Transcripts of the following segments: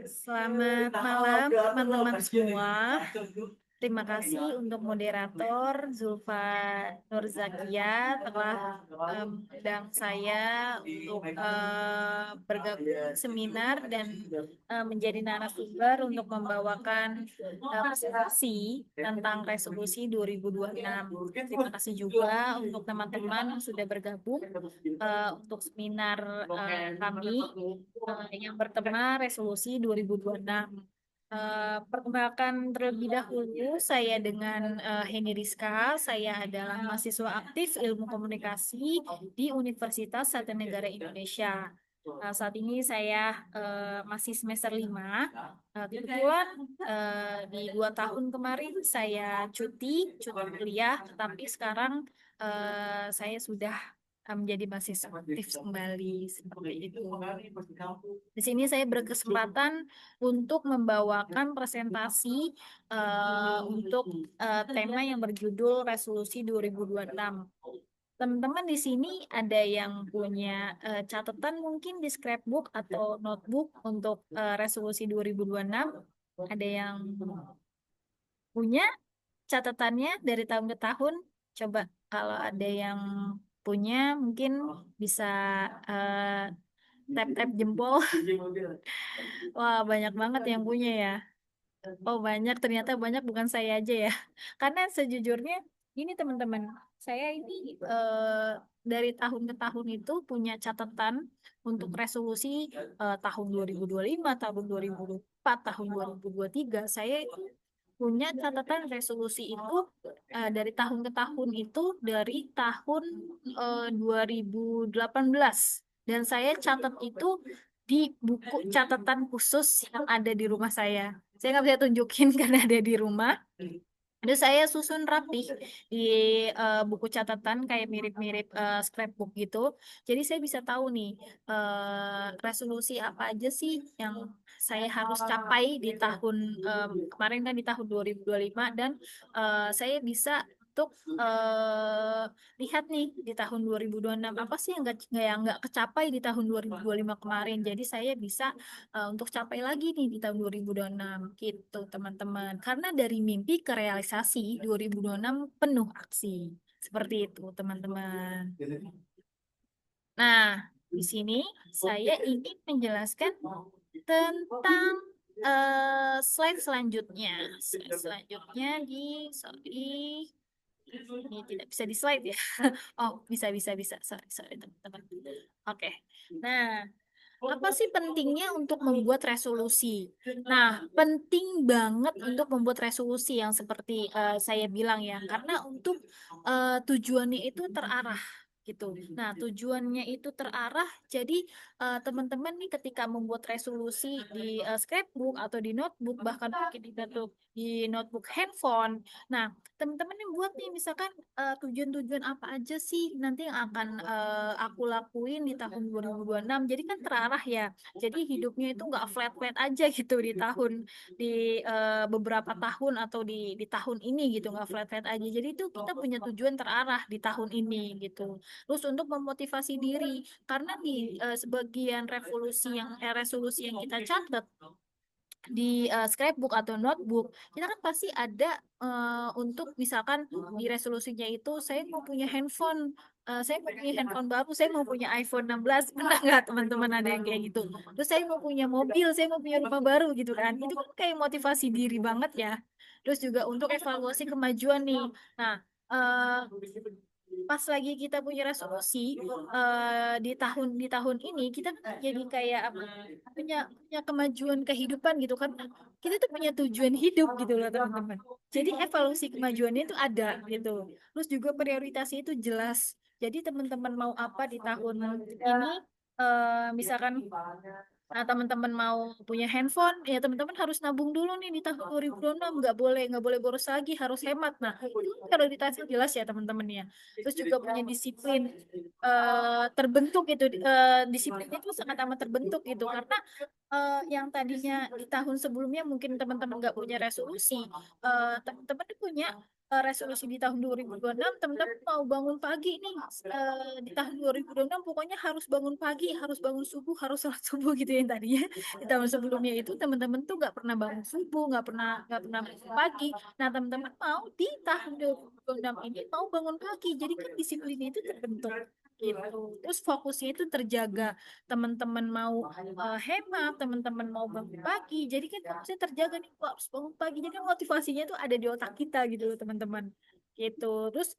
Selamat malam teman-teman semua. Terima kasih untuk moderator Zulfa Nurzakia telah mengundang saya untuk bergabung seminar dan menjadi narasumber untuk membawakan presentasi tentang resolusi 2026. Terima kasih juga untuk teman-teman yang sudah bergabung untuk seminar kami yang bertema resolusi 2026. Perkenalkan terlebih dahulu, saya dengan Heni Rizka. Saya adalah mahasiswa aktif Ilmu Komunikasi di Universitas Satu Negara Indonesia. Saat ini saya masih semester 5. Kebetulan di 2 tahun kemarin saya cuti kuliah, tapi sekarang saya sudah menjadi mahasiswa aktif kembali seperti itu. Di sini saya berkesempatan untuk membawakan presentasi untuk tema yang berjudul Resolusi 2026. Teman-teman di sini ada yang punya catatan mungkin di scrapbook atau notebook untuk resolusi 2026? Ada yang punya catatannya dari tahun ke tahun? Coba kalau ada yang punya mungkin bisa eh, tap-tap jempol. Wah, banyak banget yang punya ya. Oh, banyak, ternyata banyak bukan saya aja ya. Karena sejujurnya ini teman-teman, saya ini dari tahun ke tahun itu punya catatan untuk resolusi tahun 2025, tahun 2024, tahun 2023. Saya itu punya catatan resolusi itu dari tahun ke tahun itu dari tahun 2018. Dan saya catat itu di buku catatan khusus yang ada di rumah saya. Saya nggak bisa tunjukin karena ada di rumah. Terus saya susun rapi di buku catatan kayak mirip-mirip scrapbook gitu. Jadi saya bisa tahu nih resolusi apa aja sih yang saya harus capai di tahun kemarin kan di tahun 2025 dan saya bisa untuk lihat nih di tahun 2026 apa sih yang nggak kecapai di tahun 2025 kemarin. Jadi saya bisa untuk capai lagi nih di tahun 2026 gitu teman-teman. Karena dari mimpi ke realisasi 2026 penuh aksi. Seperti itu teman-teman. Nah, di sini saya ingin menjelaskan tentang slide selanjutnya. Slide selanjutnya sorry, ini tidak bisa di slide ya. Oh, bisa. Sorry teman-teman. Oke. Nah, apa sih pentingnya untuk membuat resolusi? Nah, penting banget untuk membuat resolusi yang seperti saya bilang ya, karena untuk tujuannya itu terarah gitu. Nah, tujuannya itu terarah, jadi teman-teman nih ketika membuat resolusi di scrapbook atau di notebook, bahkan mungkin di notebook handphone. Nah, teman-teman yang buat nih misalkan tujuan-tujuan apa aja sih nanti yang akan aku lakuin di tahun 2026. Jadi kan terarah ya. Jadi hidupnya itu nggak flat-flat aja gitu di beberapa tahun atau di tahun ini gitu nggak flat-flat aja. Jadi itu kita punya tujuan terarah di tahun ini gitu. Terus untuk memotivasi diri karena di sebagian resolusi yang kita catat di scrapbook atau notebook kita kan pasti ada untuk misalkan di resolusinya itu saya mau punya handphone saya mau punya handphone baru saya mau punya iPhone 16 pernah nggak teman-teman ada yang kayak gitu terus saya mau punya mobil saya mau punya rumah baru gitu kan itu kan kayak motivasi diri banget ya terus juga untuk evaluasi kemajuan nih nah eh, pas lagi kita punya resolusi di tahun ini kita kan jadi kayak apa punya kemajuan kehidupan gitu kan kita tuh punya tujuan hidup gitu loh teman-teman jadi evaluasi kemajuannya itu ada gitu terus juga prioritasnya itu jelas jadi teman-teman mau apa di tahun ini misalkan teman-teman mau punya handphone ya teman-teman harus nabung dulu nih di tahun 2026 nggak boleh boros lagi harus hemat nah itu prioritasnya jelas ya teman-teman ya terus juga punya disiplin terbentuk gitu disiplinnya itu sangat amat terbentuk gitu karena yang tadinya di tahun sebelumnya mungkin teman-teman nggak punya resolusi teman-teman punya resolusi di tahun 2026, teman-teman mau bangun pagi nih, di tahun 2026 pokoknya harus bangun pagi, harus bangun subuh, harus sholat subuh gitu ya. Yang tadinya di tahun sebelumnya itu teman-teman tuh nggak pernah bangun subuh, nggak pernah bangun pagi. Nah, teman-teman mau di tahun 2026 ini mau bangun pagi, jadi kan disiplin itu terbentuk gitu. Terus fokusnya itu terjaga, teman-teman mau hemat, teman-teman mau bangun pagi, jadi kan fokusnya terjaga nih, kok harus bangun pagi, jadi kan motivasinya itu ada di otak kita gitu loh teman-teman gitu. Terus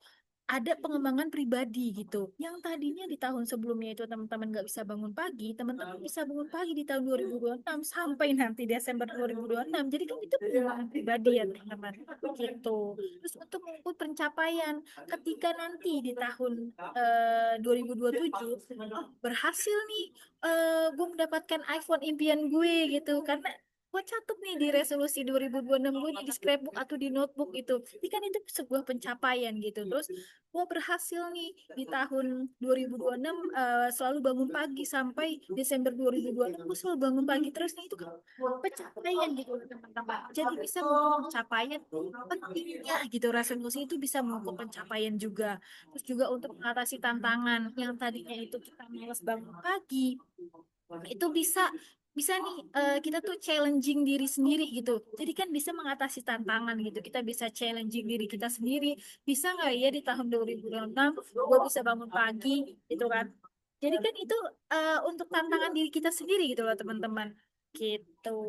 ada pengembangan pribadi gitu, yang tadinya di tahun sebelumnya itu teman-teman nggak bisa bangun pagi, teman-teman bisa bangun pagi di tahun 2026 sampai nanti Desember 2026, jadi kan itu pengembangan pribadi ya teman-teman gitu. Terus untuk mengukur pencapaian, ketika nanti di tahun 2027, oh berhasil nih, gue mendapatkan iPhone impian gue gitu, karena gue catat nih di resolusi 2026 gue nih di scrapbook atau di notebook itu. Jadi kan itu sebuah pencapaian gitu. Terus gue berhasil nih di tahun 2026, selalu bangun pagi sampai Desember 2026 gue selalu bangun pagi terus nih, itu kan pencapaian gitu teman-teman. Jadi bisa mengukur pencapaian, pentingnya gitu resolusi itu bisa mengukur pencapaian juga. Terus juga untuk mengatasi tantangan yang tadinya itu kita malas bangun pagi, itu bisa bisa nih, kita tuh challenging diri sendiri gitu. Jadi kan bisa mengatasi tantangan gitu. Kita bisa challenging diri kita sendiri. Bisa nggak ya di tahun 2026 gue bisa bangun pagi gitu kan. Jadi kan itu untuk tantangan diri kita sendiri gitu loh teman-teman. Gitu.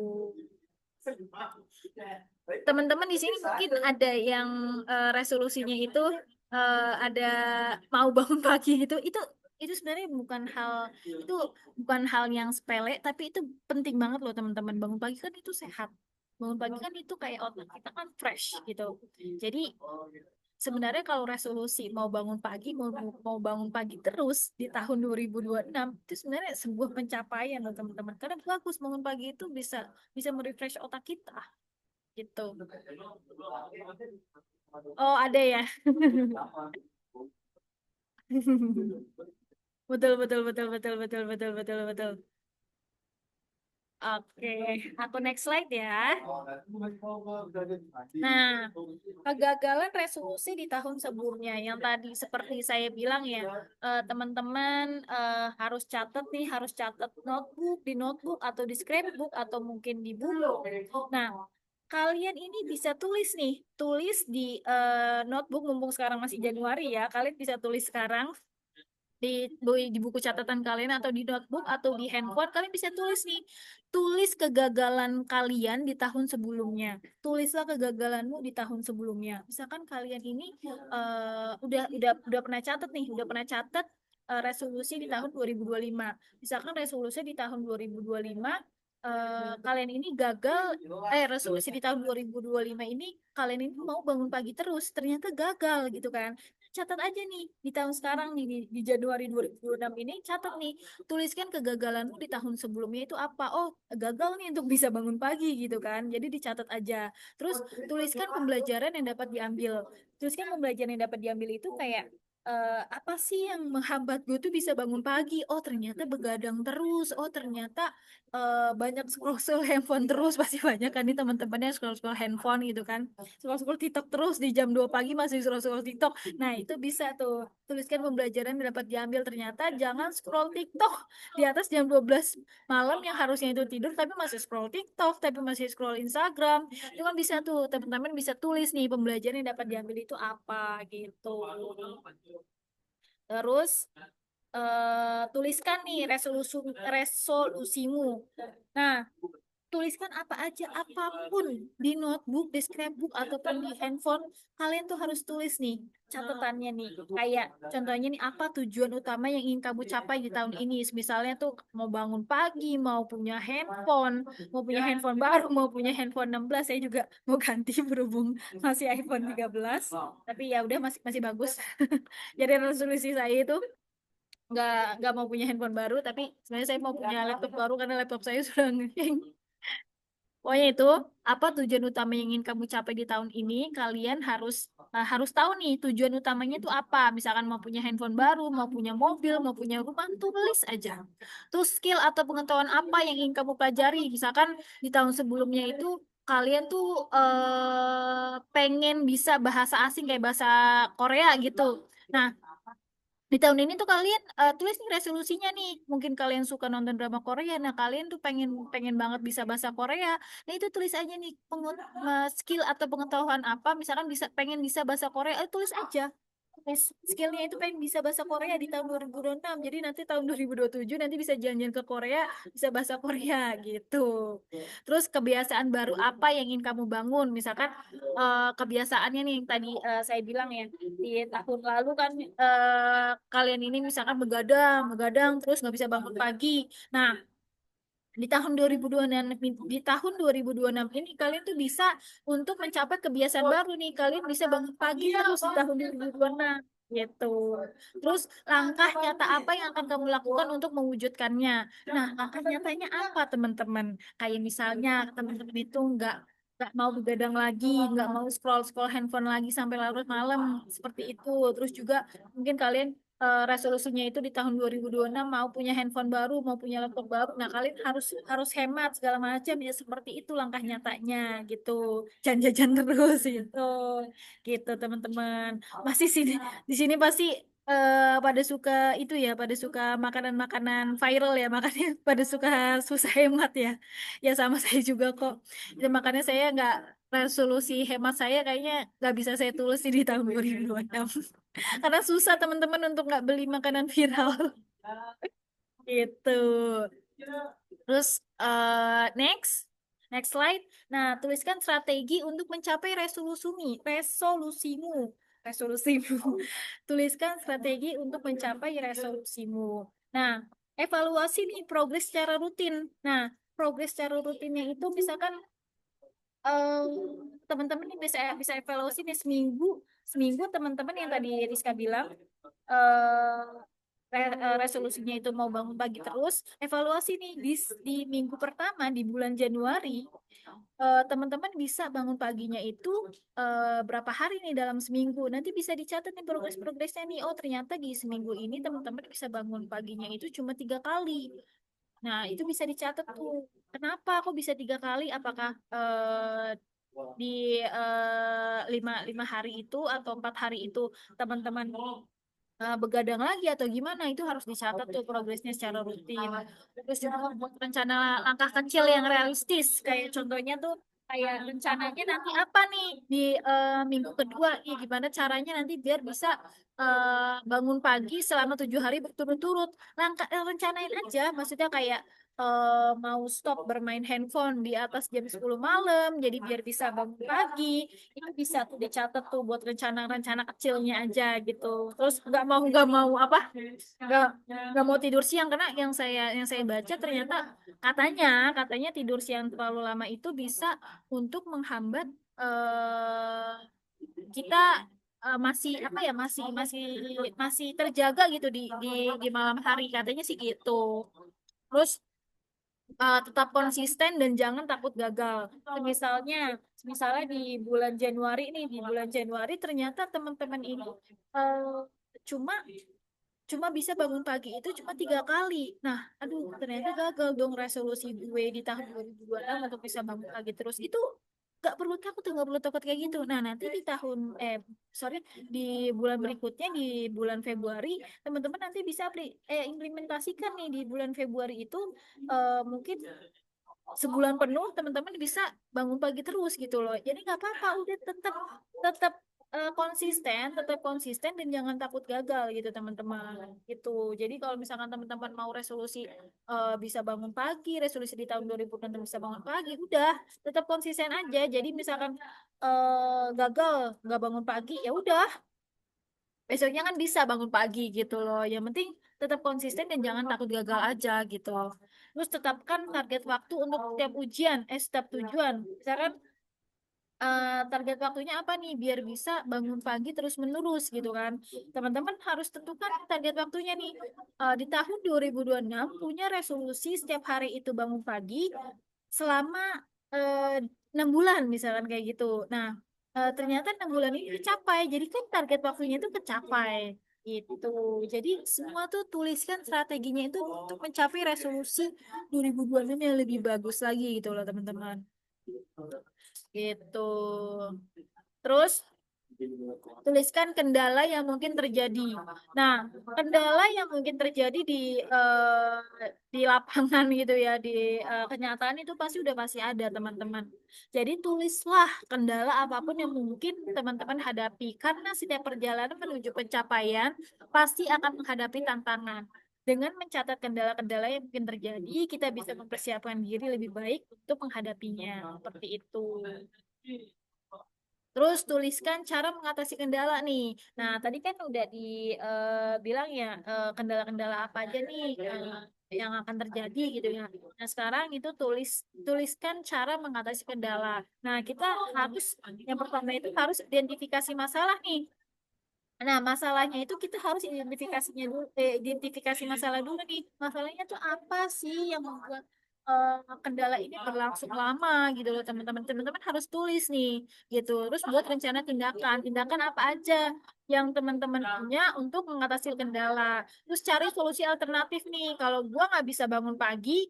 Teman-teman di sini mungkin ada yang resolusinya itu ada mau bangun pagi gitu. Itu sebenarnya bukan hal yang sepele, tapi itu penting banget loh teman-teman. Bangun pagi kan itu sehat. Bangun pagi kan itu kayak otak kita kan fresh gitu. Jadi sebenarnya kalau resolusi mau bangun pagi, mau bangun pagi terus di tahun 2026 itu sebenarnya sebuah pencapaian loh teman-teman. Karena bagus bangun pagi itu bisa bisa merefresh otak kita gitu. Oh, ada ya. Betul, betul, betul, betul, betul, betul, betul, betul. Oke, aku next slide ya. Nah, kegagalan resolusi di tahun sebelumnya yang tadi seperti saya bilang ya, teman-teman harus catat nih, harus catat di notebook atau di scrapbook atau mungkin di buku. Nah, kalian ini bisa tulis nih, tulis di notebook mumpung sekarang masih Januari ya, kalian bisa tulis sekarang di buku catatan kalian atau di notebook atau di handphone, kalian bisa tulis nih, tulis kegagalan kalian di tahun sebelumnya, tulislah kegagalanmu di tahun sebelumnya. Misalkan kalian ini udah pernah catat nih, udah pernah catat resolusi di tahun 2025. Misalkan resolusi di tahun 2025, kalian ini gagal, resolusi di tahun 2025 ini kalian ini mau bangun pagi terus, ternyata gagal gitu kan. Catat aja nih di tahun sekarang nih, di Januari 2026 ini, catat nih, tuliskan kegagalanmu di tahun sebelumnya itu apa. Oh, gagal nih untuk bisa bangun pagi gitu kan, jadi dicatat aja. Terus tuliskan pembelajaran yang dapat diambil. Tuliskan pembelajaran yang dapat diambil itu kayak, apa sih yang menghambat gue tuh bisa bangun pagi. Oh, ternyata begadang terus. Oh, ternyata banyak scroll scroll handphone terus. Pasti banyak kan nih teman-temannya scroll scroll handphone gitu kan, scroll scroll TikTok terus di jam 2 pagi masih scroll scroll TikTok. Nah, itu bisa tuh. Tuliskan pembelajaran yang dapat diambil. Ternyata jangan scroll TikTok di atas jam 12 malam yang harusnya itu tidur, tapi masih scroll TikTok, tapi masih scroll Instagram. Itu kan bisa tuh, teman-teman bisa tulis nih pembelajaran yang dapat diambil itu apa gitu. Terus tuliskan nih resolusimu. Nah, tuliskan apa aja, apapun di notebook, di scrapbook ataupun di handphone, kalian tuh harus tulis nih catatannya nih. Kayak contohnya nih, apa tujuan utama yang ingin kamu capai di tahun ini? Misalnya tuh mau bangun pagi, mau punya handphone baru, mau punya handphone 16. Saya juga mau ganti berhubung masih iPhone 13. Tapi ya udah, masih masih bagus. Jadi resolusi saya itu nggak mau punya handphone baru, tapi sebenarnya saya mau punya laptop baru karena laptop saya sudah ngeheng. Pokoknya itu, apa tujuan utama yang ingin kamu capai di tahun ini, kalian harus tahu nih tujuan utamanya itu apa. Misalkan mau punya handphone baru, mau punya mobil, mau punya rumah, tulis aja. Terus skill atau pengetahuan apa yang ingin kamu pelajari. Misalkan di tahun sebelumnya itu kalian tuh pengen bisa bahasa asing kayak bahasa Korea gitu. Nah, di tahun ini tuh kalian tulis nih resolusinya nih. Mungkin kalian suka nonton drama Korea. Nah, kalian tuh pengen pengen banget bisa bahasa Korea. Nah, itu tulis aja nih skill atau pengetahuan apa. Misalkan bisa pengen bisa bahasa Korea, tulis aja. Skillnya itu pengen bisa bahasa Korea di tahun 2026. Jadi nanti tahun 2027 nanti bisa jalan-jalan ke Korea, bisa bahasa Korea gitu. Terus kebiasaan baru apa yang ingin kamu bangun? Misalkan kebiasaannya nih yang tadi saya bilang ya, di tahun lalu kan kalian ini misalkan begadang, begadang terus nggak bisa bangun pagi. Nah, di tahun 2026 di tahun 2026 ini kalian tuh bisa untuk mencapai kebiasaan baru nih. Kalian bisa bangun pagi terus di tahun 2026 gitu. Terus langkah nyata apa yang akan kamu lakukan untuk mewujudkannya? Nah, langkah nyatanya apa teman-teman? Kayak misalnya teman-teman itu nggak mau begadang lagi, nggak mau scroll scroll handphone lagi sampai larut malam seperti itu. Terus juga mungkin kalian resolusinya itu di tahun 2026 mau punya handphone baru, mau punya laptop baru. Nah, kalian harus harus hemat segala macam ya seperti itu langkah nyatanya gitu. Jangan jajan terus gitu. Gitu, teman-teman. Masih sini di sini pasti pada suka itu ya, pada suka makanan-makanan viral ya, makanya pada suka susah hemat ya. Ya sama saya juga kok. Ya, makanya saya nggak resolusi hemat saya kayaknya nggak bisa saya tulis di tahun 2026. Karena susah teman-teman untuk nggak beli makanan viral gitu. Terus next, next slide. Nah, tuliskan strategi untuk mencapai resolusimu, resolusimu. Tuliskan strategi untuk mencapai resolusimu. Nah, evaluasi nih progres secara rutin. Nah, progres secara rutinnya itu misalkan eh, teman-teman nih bisa bisa evaluasi nih seminggu seminggu teman-teman yang tadi Rizka bilang eh resolusinya itu mau bangun pagi terus evaluasi nih di minggu pertama di bulan Januari teman-teman bisa bangun paginya itu berapa hari nih dalam seminggu nanti bisa dicatat nih progresnya nih oh ternyata di seminggu ini teman-teman bisa bangun paginya itu cuma 3 kali. Nah, itu bisa dicatat tuh. Kenapa aku bisa 3 kali? Apakah di lima lima hari itu atau 4 hari itu teman-teman begadang lagi atau gimana? Itu harus dicatat tuh progresnya secara rutin. Terus juga buat rencana langkah kecil yang realistis. Kayak contohnya tuh kayak rencananya nanti apa nih di minggu kedua? Ya, gimana caranya nanti biar bisa bangun pagi selama 7 hari berturut-turut rencanain aja maksudnya kayak mau stop bermain handphone di atas jam 10 malam jadi biar bisa bangun pagi itu bisa tuh dicatat tuh buat rencana-rencana kecilnya aja gitu terus nggak mau apa nggak nggak mau tidur siang karena yang saya baca ternyata katanya katanya tidur siang terlalu lama itu bisa untuk menghambat kita masih apa ya masih terjaga gitu di malam hari katanya sih gitu. Terus tetap konsisten dan jangan takut gagal. Misalnya, misalnya di bulan Januari ternyata teman-teman ini eh, cuma cuma bisa bangun pagi itu cuma 3 kali. Nah, aduh, ternyata gagal dong resolusi gue di tahun 2026 untuk bisa bangun pagi terus. Itu nggak perlu takut kayak gitu. Nah, nanti di tahun, sorry, di bulan berikutnya, di bulan Februari, teman-teman nanti bisa implementasikan nih di bulan Februari itu mungkin sebulan penuh teman-teman bisa bangun pagi terus gitu loh. Jadi nggak apa-apa, udah tetap tetap tetap konsisten dan jangan takut gagal gitu teman-teman. Gitu. Jadi kalau misalkan teman-teman mau resolusi bisa bangun pagi, resolusi di tahun 2006 bisa bangun pagi, udah tetap konsisten aja. Jadi misalkan gagal nggak bangun pagi, ya udah besoknya kan bisa bangun pagi gitu loh. Yang penting tetap konsisten dan jangan takut gagal aja gitu. Terus tetapkan target waktu untuk setiap ujian, setiap tujuan. Misalkan target waktunya apa nih biar bisa bangun pagi terus menerus gitu kan. Teman-teman harus tentukan target waktunya nih. Di tahun 2026 punya resolusi setiap hari itu bangun pagi selama eh, 6 bulan misalkan kayak gitu. Nah, ternyata 6 bulan ini tercapai. Jadi kan target waktunya itu tercapai gitu. Jadi semua tuh tuliskan strateginya itu untuk mencapai resolusi 2026 yang lebih bagus lagi gitu loh teman-teman. Gitu. Terus tuliskan kendala yang mungkin terjadi. Nah, kendala yang mungkin terjadi di lapangan gitu ya, di kenyataan itu pasti ada, teman-teman. Jadi tulislah kendala apapun yang mungkin teman-teman hadapi, karena setiap perjalanan menuju pencapaian pasti akan menghadapi tantangan. Dengan mencatat kendala-kendala yang mungkin terjadi, kita bisa mempersiapkan diri lebih baik untuk menghadapinya. Seperti itu. Terus tuliskan cara mengatasi kendala nih. Nah, tadi kan udah dibilang ya, kendala-kendala apa aja nih yang akan terjadi gitu ya. Nah, sekarang itu tuliskan cara mengatasi kendala. Nah, kita harus yang pertama itu harus identifikasi masalah nih. Nah, masalahnya itu kita harus identifikasi masalah dulu nih. Masalahnya tuh apa sih yang membuat kendala ini berlangsung lama gitu loh, teman-teman. Teman-teman harus tulis nih gitu. Terus buat rencana tindakan. Tindakan apa aja yang teman-teman punya untuk mengatasi kendala. Terus cari solusi alternatif nih. Kalau gua nggak bisa bangun pagi,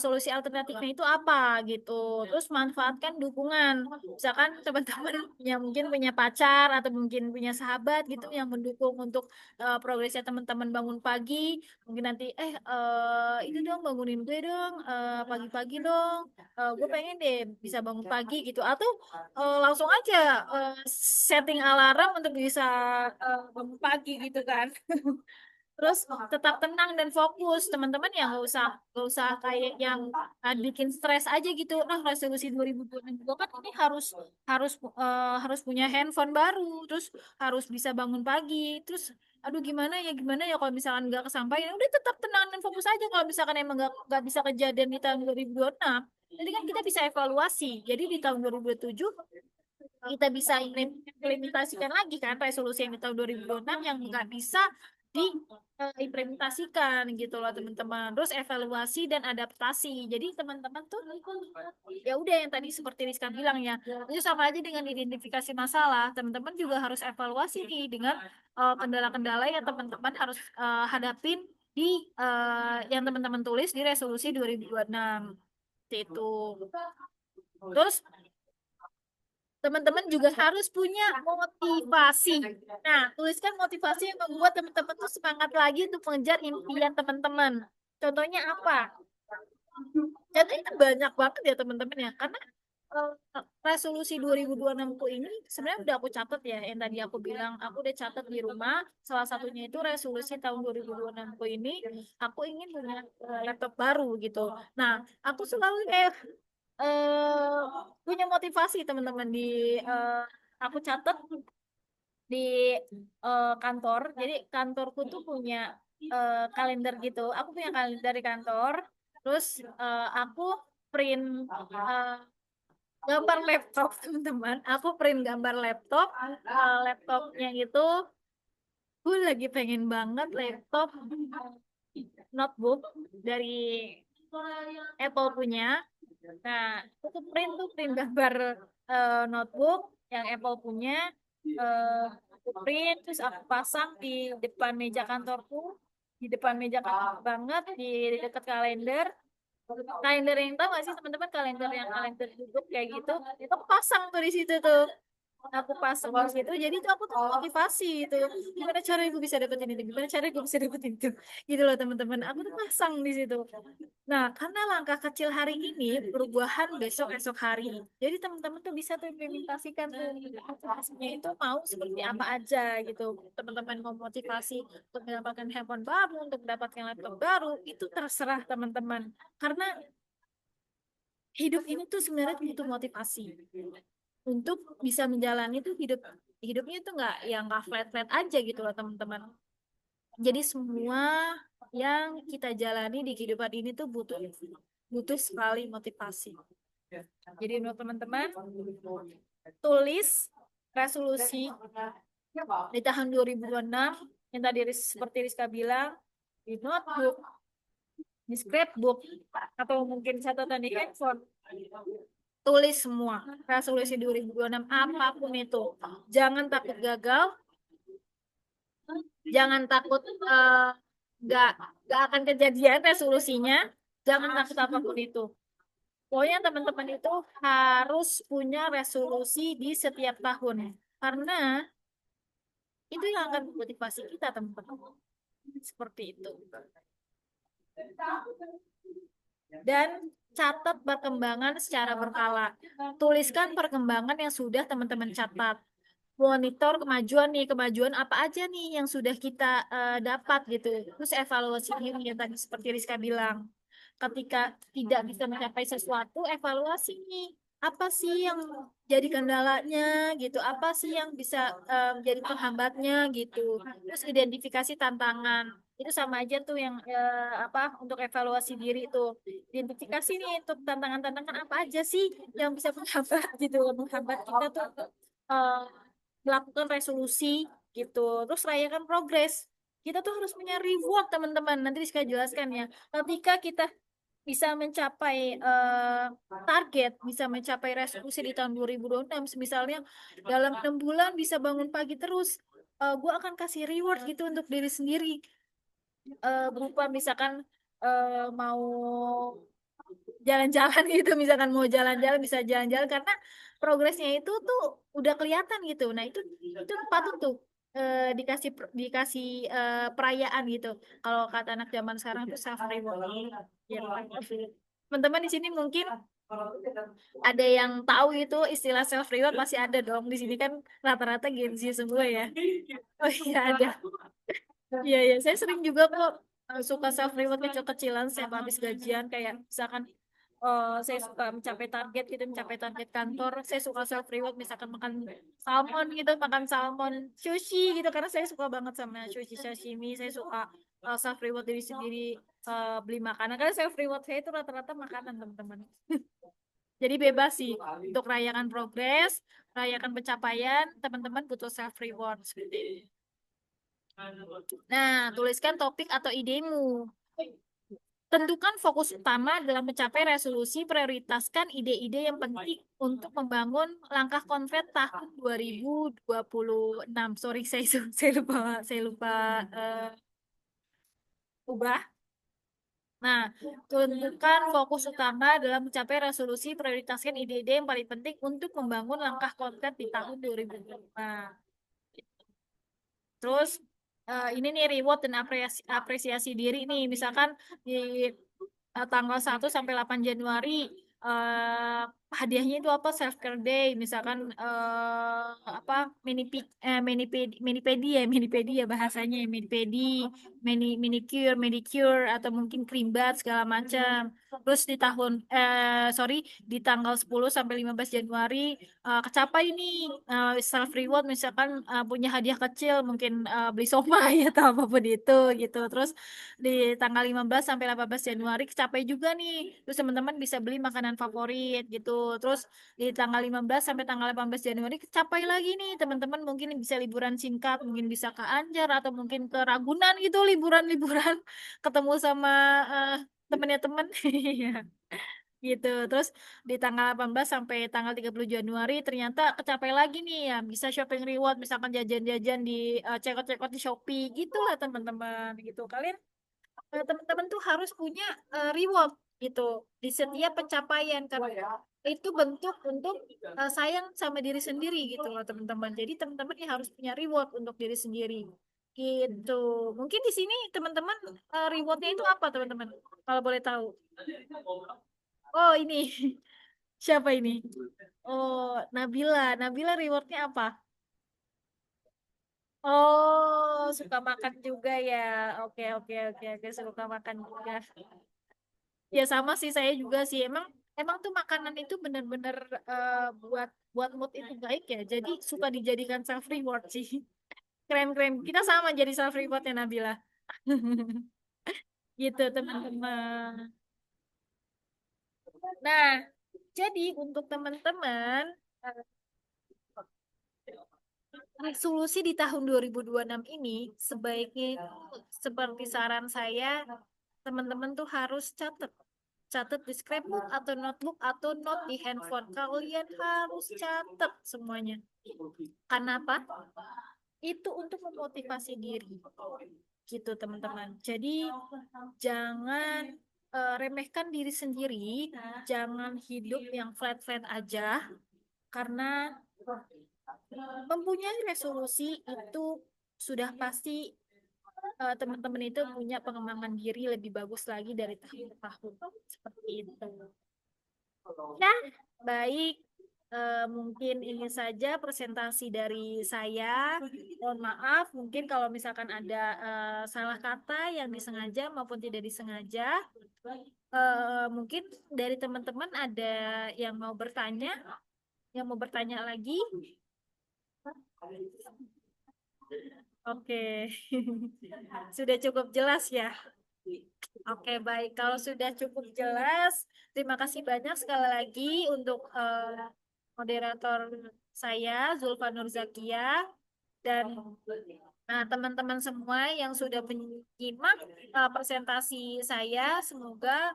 solusi alternatifnya itu apa gitu. Terus manfaatkan dukungan. Misalkan teman-teman yang mungkin punya pacar atau mungkin punya sahabat gitu yang mendukung untuk progresnya teman-teman bangun pagi, mungkin nanti itu dong bangunin gue dong pagi-pagi dong. Gue pengen deh bisa bangun pagi gitu, atau langsung aja setting alarm untuk bisa bangun pagi gitu kan. Terus tetap tenang dan fokus, teman-teman, ya nggak usah kayak yang bikin stres aja gitu. Nah, resolusi 2022 kan ini harus punya handphone baru, terus harus bisa bangun pagi, terus aduh gimana ya kalau misalkan nggak kesampaian. Udah tetap tenang dan fokus aja. Kalau misalkan emang nggak bisa kejadian di tahun 2026, jadi kan kita bisa evaluasi. Jadi di tahun 2027 kita bisa implementasikan lagi kan resolusi yang di tahun 2026 yang nggak bisa diimplementasikan gitu loh, teman-teman. Terus evaluasi dan adaptasi. Jadi teman-teman tuh ya udah yang tadi seperti Rizka bilang ya, itu sama aja dengan identifikasi masalah. Teman-teman juga harus evaluasi nih dengan kendala-kendala yang teman-teman harus hadapin yang teman-teman tulis di resolusi 2026 itu. Terus teman-teman juga harus punya motivasi. Nah, tuliskan motivasi yang membuat teman-teman tuh semangat lagi untuk mengejar impian teman-teman. Contohnya apa? Contohnya itu banyak banget ya, teman-teman ya. Karena eh, resolusi 2026 ku ini sebenarnya udah aku catat ya. Yang tadi aku bilang, aku udah catat di rumah. Salah satunya itu resolusi tahun 2026 ku ini, aku ingin punya laptop baru gitu. Nah, aku selalu kayak eh punya motivasi, teman-teman, eh, aku catat di kantor. Jadi kantorku tuh punya kalender gitu. Aku punya kalender di kantor. Terus aku print eh, gambar laptop, teman-teman. Aku print gambar laptop. Laptopnya itu gue lagi pengen banget laptop notebook dari Apple punya. Nah, aku tuh print gambar notebook yang Apple punya. Aku print, terus aku pasang di depan meja kantorku, di depan meja kantor banget, di dekat kalender. Kalender yang tahu gak sih, teman-teman, kalender yang kalender duduk kayak gitu, itu aku pasang tuh di situ tuh. Aku pasang di situ, jadi tuh aku tuh motivasi itu, gimana caranya gue bisa dapetin itu, gimana caranya gue bisa dapetin itu, gitu loh, teman-teman. Aku tuh pasang di situ. Nah, karena langkah kecil hari ini perubahan besok esok hari. Jadi teman-teman tuh bisa tuh implementasikan tuh motivasinya itu mau seperti apa aja gitu. Teman-teman mau motivasi untuk mendapatkan handphone baru, untuk mendapatkan laptop baru, itu terserah teman-teman. Karena hidup ini tuh sebenarnya butuh motivasi untuk bisa menjalani tuh hidupnya tuh nggak flat flat aja gitu loh, teman-teman. Jadi semua yang kita jalani di kehidupan ini tuh butuh butuh sekali motivasi. Jadi untuk teman-teman, tulis resolusi di tahun 2026 yang tadi seperti Rizka bilang, di notebook, di scrapbook, atau mungkin catatan di handphone. Tulis semua resolusi 2026 apapun itu. Jangan takut gagal, jangan takut nggak nggak akan kejadian resolusinya, jangan takut apapun itu. Pokoknya teman-teman itu harus punya resolusi di setiap tahun. Karena itu yang akan memotivasi kita, teman-teman. Seperti itu. Dan catat perkembangan secara berkala. Tuliskan perkembangan yang sudah teman-teman catat. Monitor kemajuan nih, kemajuan apa aja nih yang sudah kita dapat gitu. Terus evaluasi diri yang tadi seperti Rizka bilang. Ketika tidak bisa mencapai sesuatu, evaluasi nih. Apa sih yang jadi kendalanya gitu? Apa sih yang bisa menjadi penghambatnya gitu? Terus identifikasi tantangan. Itu sama aja tuh yang apa untuk evaluasi diri tuh. Identifikasi nih untuk tantangan-tantangan apa aja sih yang bisa menghambat gitu, menghambat kita tuh eh, melakukan resolusi gitu. Terus rayakan progres. Kita tuh harus punya reward, teman-teman. Nanti saya jelaskan ya. Ketika kita bisa mencapai target, bisa mencapai resolusi di tahun 2026, misalnya dalam 6 bulan bisa bangun pagi terus, gue akan kasih reward gitu untuk diri sendiri. Berupa misalkan mau jalan-jalan gitu, misalkan mau jalan-jalan bisa jalan-jalan karena progresnya itu tuh udah kelihatan gitu. Nah itu patut tuh dikasih perayaan gitu. Kalau kata anak zaman sekarang tuh self reward. Ya, teman-teman di sini mungkin ada yang tahu itu istilah self reward, masih ada dong di sini kan rata-rata Gen Z semua ya. Oh iya ada. Iya, iya, saya sering juga kok suka self reward kecil-kecilan setiap habis gajian, kayak misalkan saya suka mencapai target gitu, mencapai target kantor, saya suka self reward misalkan makan salmon gitu, makan salmon sushi gitu karena saya suka banget sama sushi sashimi. Saya suka self reward diri sendiri beli makanan karena self reward saya itu rata-rata makanan, teman-teman. Jadi bebas sih untuk rayakan progres, rayakan pencapaian, teman-teman butuh self reward seperti itu. Nah, tuliskan topik atau idemu. Tentukan fokus utama dalam mencapai resolusi, prioritaskan ide-ide yang penting untuk membangun langkah konkret tahun 2026. Sorry, saya lupa ubah. Nah, tentukan fokus utama dalam mencapai resolusi, prioritaskan ide-ide yang paling penting untuk membangun langkah konkret di tahun 2025. Terus ini nih reward dan apresiasi diri nih. Misalkan di tanggal 1 sampai 8 Januari eh hadiahnya itu apa, self care day misalkan apa mini pedi ya bahasanya, manicure atau mungkin cream bath segala macam. Terus di tahun sorry, di tanggal 10 sampai 15 Januari kecapai nih self reward, misalkan punya hadiah kecil mungkin beli somai atau apapun itu gitu. Terus di tanggal 15 sampai 18 Januari kecapai juga nih, terus teman-teman bisa beli makanan favorit gitu. Terus di tanggal 15 sampai tanggal 18 Januari kecapai lagi nih, teman-teman mungkin bisa liburan singkat, mungkin bisa ke Anjar atau mungkin ke Ragunan gitu, liburan-liburan ketemu sama temennya temen gitu. Terus di tanggal 18 sampai tanggal 30 Januari ternyata kecapai lagi nih ya, bisa shopping reward misalkan jajan-jajan di cekot-cekot di Shopee gitulah, teman-teman gitu. Kalian teman-teman tuh harus punya reward gitu di setiap pencapaian, karena itu bentuk untuk sayang sama diri sendiri gitu loh, teman-teman. Jadi teman-teman ya harus punya reward untuk diri sendiri gitu. Mungkin di sini teman-teman rewardnya itu apa, teman-teman, kalau boleh tahu? Oh ini siapa ini? Oh, Nabila rewardnya apa? Oh, suka makan juga ya. Oke, oke, oke, oke, suka makan juga. Ya sama sih, saya juga sih. Emang emang tuh makanan itu benar-benar buat buat mood itu baik ya. Jadi suka dijadikan self reward sih. Keren-keren. Kita sama jadi self rewardnya Nabila. Gitu, teman-teman. Nah, jadi untuk teman-teman resolusi di tahun 2026 ini sebaiknya itu seperti saran saya, teman-teman tuh harus catat. Catat di scrapbook atau notebook atau note di handphone. Kalian harus catat semuanya. Karena apa? Itu untuk memotivasi diri. Gitu, teman-teman. Jadi jangan remehkan diri sendiri, jangan hidup yang flat-flat aja, karena mempunyai resolusi itu sudah pasti teman-teman itu punya pengembangan diri lebih bagus lagi dari tahun ke tahun. Seperti itu. Ya, baik. Mungkin ini saja presentasi dari saya. Mohon maaf, mungkin kalau misalkan ada salah kata yang disengaja maupun tidak disengaja. Mungkin dari teman-teman ada yang mau bertanya lagi. Oke, sudah cukup jelas ya. Oke, baik. Kalau sudah cukup jelas, terima kasih banyak sekali lagi untuk moderator saya, Zulfa Nur Zakia, dan teman-teman semua yang sudah menyimak presentasi saya. Semoga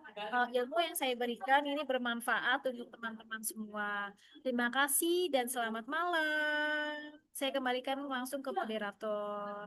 ilmu yang saya berikan ini bermanfaat untuk teman-teman semua. Terima kasih dan selamat malam. Saya kembalikan langsung ke moderator.